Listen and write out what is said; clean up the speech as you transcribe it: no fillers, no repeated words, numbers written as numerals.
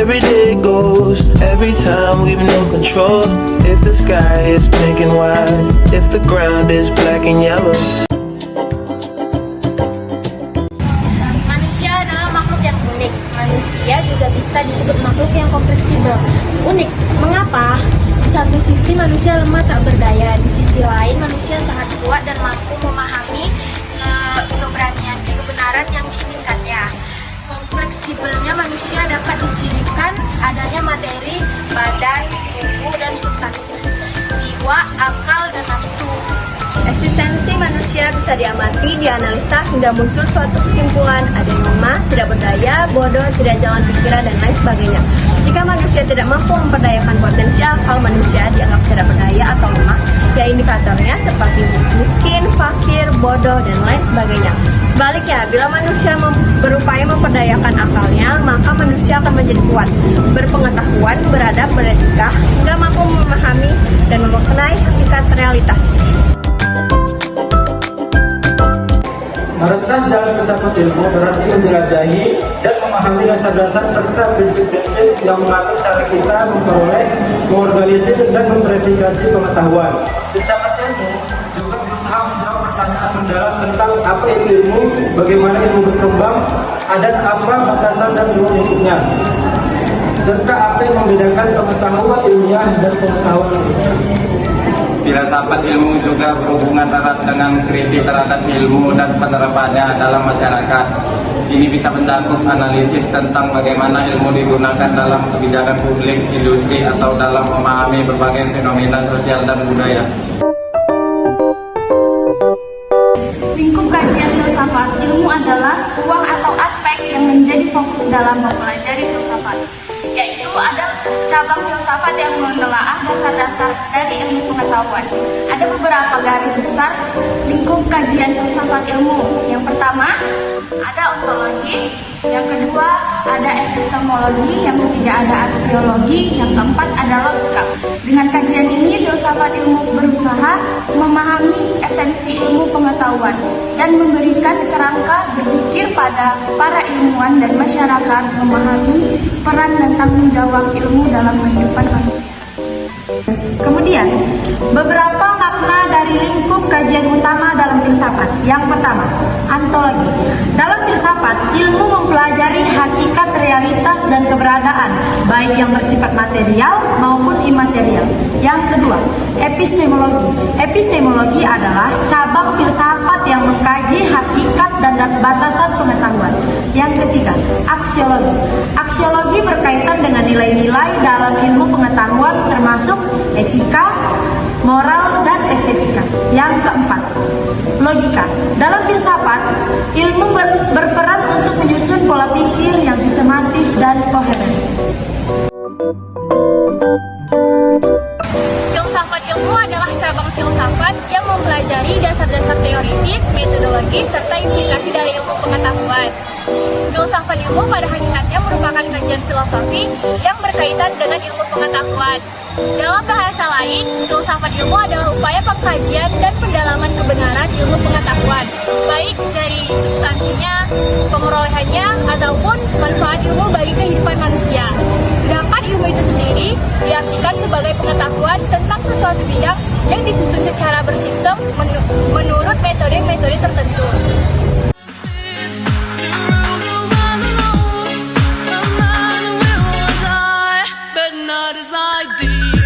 every day goes, every time we've no control. If the sky is pink and white, if the ground is black and yellow. Manusia adalah makhluk yang unik. Manusia juga bisa disebut makhluk yang fleksibel. Unik. Mengapa? Di satu sisi manusia lemah tak berdaya, di sisi lain manusia sangat kuat dan mampu memahami kebenaran yang diinginkannya. Fleksibelnya manusia dapat dicirikan adanya materi, badan, tubuh, dan substansi, jiwa, akal, dan nafsu. Eksistensi manusia bisa diamati, dianalisa hingga muncul suatu kesimpulan, ada yang lemah, tidak berdaya, bodoh, tidak jalan pikiran, dan lain sebagainya. Jika manusia tidak mampu memperdayakan potensi akal, manusia dianggap tidak berdaya atau lemah, ya indikatornya seperti miskin, fakir, bodoh, dan lain sebagainya. Sebaliknya, bila manusia berupaya memperdayakan akalnya, maka manusia akan menjadi kuat, berpengetahuan, beradab, beretika, hingga mampu memahami dan memaknai hakikat realitas. Merentas dalam filsafat ilmu berarti menjelajahi dan memahami dasar-dasar serta prinsip-prinsip yang mengatur cara kita memperoleh, mengorganisir, dan memverifikasi pengetahuan. Filsafat ilmu juga berusaha menjawab pertanyaan mendalam tentang apa itu ilmu, bagaimana ilmu berkembang, dan apa batasan dan ruang lingkupnya, serta apa yang membedakan pengetahuan ilmiah dan pengetahuan ilmiah. Filsafat ilmu juga berhubungan erat dengan kritik terhadap ilmu dan penerapannya dalam masyarakat. Ini bisa mencakup analisis tentang bagaimana ilmu digunakan dalam kebijakan publik, industri, atau dalam memahami berbagai fenomena sosial dan budaya. Lingkup kajian filsafat ilmu adalah ruang atau aspek yang menjadi fokus dalam mempelajari filsafat, yaitu ada cabang filsafat yang menelaah dasar-dasar dari ilmu pengetahuan. Ada beberapa garis besar lingkup kajian filsafat ilmu. Yang pertama, ada ontologi, yang kedua ada epistemologi, yang ketiga ada aksiologi, yang keempat ada logika. Dengan kajian ini, filsafat ilmu berusaha memahami esensi ilmu pengetahuan dan memberikan kerangka berpikir pada para ilmuwan dan masyarakat memahami peran dan tanggung jawab ilmu dalam kehidupan manusia. Kemudian, beberapa makna dari lingkup kajian utama dalam filsafat. Yang pertama, ontologi. Dalam filsafat, ilmu mempelajari hakikat realitas dan keberadaan, baik yang bersifat material maupun imaterial. Yang kedua, epistemologi. Epistemologi adalah cabang filsafat yang mengkaji hakikat dan batasan pengetahuan. Yang ketiga, aksiologi. Aksiologi berkaitan dengan nilai-nilai dalam ilmu pengetahuan termasuk etika, moral, dan estetika. Yang keempat, logika. Dalam filsafat, ilmu berperan untuk menyusun pola pikir yang sistematis dan koheren. Filsafat ilmu adalah cabang filsafat yang mempelajari dasar-dasar teoritis, metodologis, serta implikasi dari ilmu pengetahuan. Filsafat ilmu pada hakikatnya merupakan kajian filosofi yang berkaitan dengan ilmu pengetahuan. Dalam bahasa lain, filsafat ilmu adalah upaya pengkajian dan pendalaman kebenaran ilmu pengetahuan, baik dari substansinya, pemerolehannya, ataupun manfaat ilmu bagi kehidupan manusia. Sedangkan ilmu itu sendiri diartikan sebagai pengetahuan tentang sesuatu bidang yang disusun secara bersistem menurut metode-metode tertentu. Not as I did.